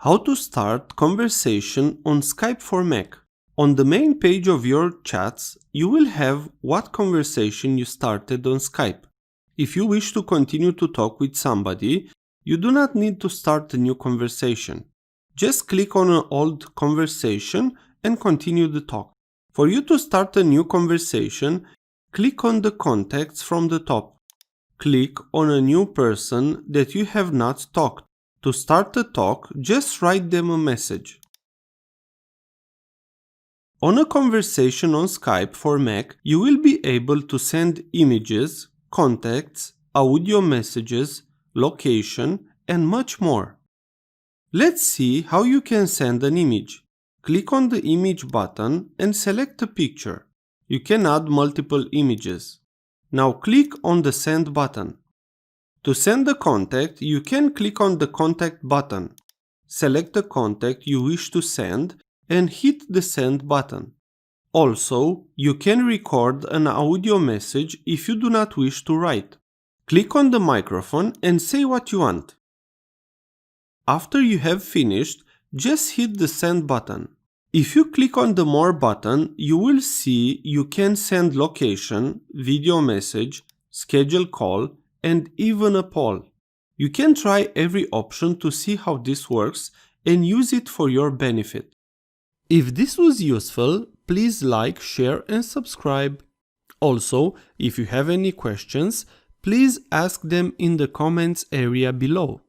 How to start conversation on Skype for Mac. On the main page of your chats, you will have what conversation you started on Skype. If you wish to continue to talk with somebody, you do not need to start a new conversation. Just click on an old conversation and continue the talk. For you to start a new conversation, click on the contacts from the top. Click on a new person that you have not talked. To start a talk, just write them a message. On a conversation on Skype for Mac, you will be able to send images, contacts, audio messages, location, and much more. Let's see how you can send an image. Click on the image button and select a picture. You can add multiple images. Now click on the send button. To send a contact, you can click on the contact button. Select the contact you wish to send and hit the send button. Also, you can record an audio message if you do not wish to write. Click on the microphone and say what you want. After you have finished, just hit the send button. If you click on the more button, you will see you can send location, video message, schedule call, and even a poll. You can try every option to see how this works and use it for your benefit. If this was useful, please like, share, and subscribe. Also, if you have any questions, please ask them in the comments area below.